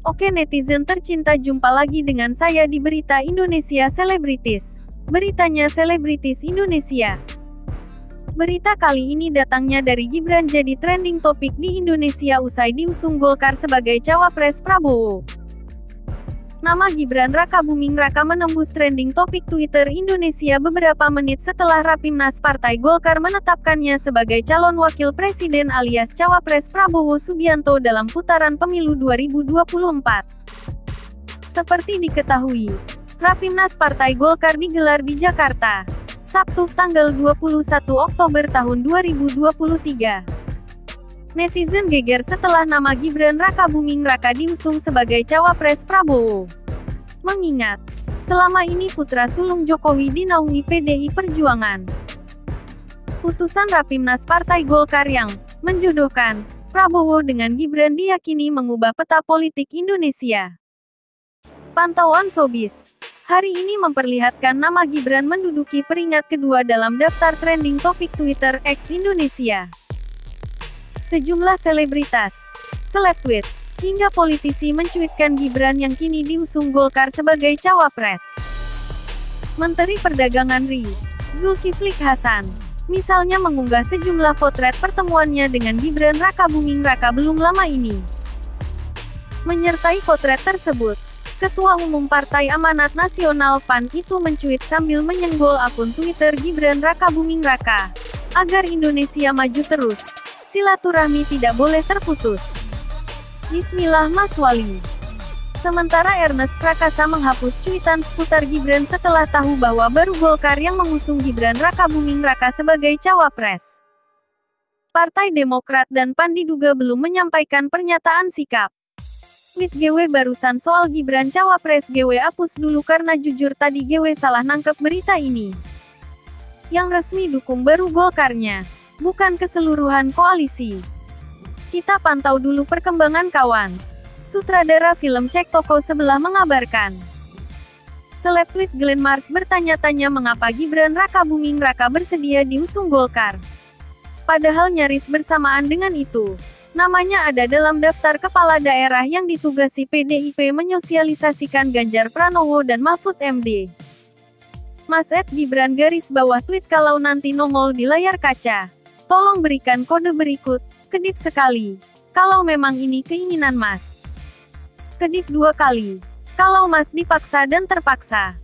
Oke netizen tercinta, jumpa lagi dengan saya di Berita Indonesia Selebritis. Beritanya Selebritis Indonesia. Berita kali ini datangnya dari Gibran jadi trending topik di Indonesia usai diusung Golkar sebagai cawapres Prabowo. Nama Gibran Rakabuming Raka menembus trending topik Twitter Indonesia beberapa menit setelah Rapimnas Partai Golkar menetapkannya sebagai calon wakil presiden alias cawapres Prabowo Subianto dalam putaran pemilu 2024. Seperti diketahui, Rapimnas Partai Golkar digelar di Jakarta, Sabtu, tanggal 21 Oktober tahun 2023. Netizen geger setelah nama Gibran Rakabuming Raka diusung sebagai cawapres Prabowo. Mengingat, selama ini putra sulung Jokowi dinaungi PDI Perjuangan. Putusan Rapimnas Partai Golkar yang menjodohkan Prabowo dengan Gibran diyakini mengubah peta politik Indonesia. Pantauan Showbiz hari ini memperlihatkan nama Gibran menduduki peringkat kedua dalam daftar trending topik Twitter X Indonesia. Sejumlah selebritas, selebtweet, hingga politisi mencuitkan Gibran yang kini diusung Golkar sebagai cawapres. Menteri Perdagangan RI, Zulkifli Hasan, misalnya mengunggah sejumlah potret pertemuannya dengan Gibran Rakabuming Raka belum lama ini. Menyertai potret tersebut, Ketua Umum Partai Amanat Nasional PAN itu mencuit sambil menyenggol akun Twitter Gibran Rakabuming Raka, agar Indonesia maju terus. Silaturahmi tidak boleh terputus. Bismillah Mas Wali. Sementara Ernest Prakasa menghapus cuitan seputar Gibran setelah tahu bahwa baru Golkar yang mengusung Gibran Rakabuming Raka sebagai cawapres. Partai Demokrat dan PAN diduga belum menyampaikan pernyataan sikap. Tweet GW barusan soal Gibran cawapres GW hapus dulu karena jujur tadi GW salah nangkep berita ini. Yang resmi dukung baru Golkarnya, bukan keseluruhan koalisi. Kita pantau dulu perkembangan kawan. Sutradara film Cek Toko Sebelah mengabarkan. Selebtweet Glenn Mars bertanya-tanya mengapa Gibran Rakabuming Raka bersedia diusung Golkar. Padahal nyaris bersamaan dengan itu, namanya ada dalam daftar kepala daerah yang ditugasi PDIP menyosialisasikan Ganjar Pranowo dan Mahfud MD. Mas Gibran garis bawah tweet kalau nanti nongol di layar kaca. Tolong berikan kode berikut, kedip sekali, kalau memang ini keinginan Mas. Kedip 2 kali, kalau Mas dipaksa dan terpaksa.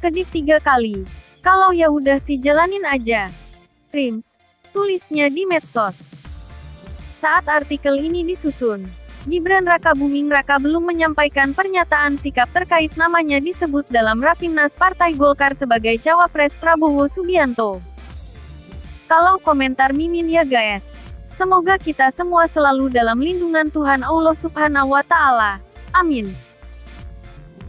Kedip 3 kali, kalau ya udah sih jalanin aja. Rims, tulisnya di medsos. Saat artikel ini disusun, Gibran Rakabuming Raka belum menyampaikan pernyataan sikap terkait namanya disebut dalam Rapimnas Partai Golkar sebagai cawapres Prabowo Subianto. Kalau komentar Mimin ya guys. Semoga kita semua selalu dalam lindungan Tuhan Allah Subhanahu wa Ta'ala. Amin.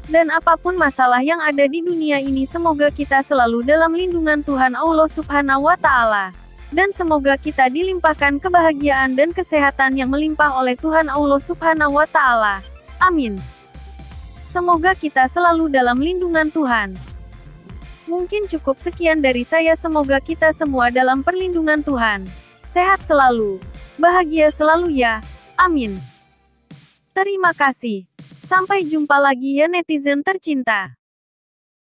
Dan apapun masalah yang ada di dunia ini, semoga kita selalu dalam lindungan Tuhan Allah Subhanahu wa Ta'ala. Dan semoga kita dilimpahkan kebahagiaan dan kesehatan yang melimpah oleh Tuhan Allah Subhanahu wa Ta'ala. Amin. Semoga kita selalu dalam lindungan Tuhan. Mungkin cukup sekian dari saya, semoga kita semua dalam perlindungan Tuhan. Sehat selalu, bahagia selalu ya, amin. Terima kasih. Sampai jumpa lagi ya netizen tercinta.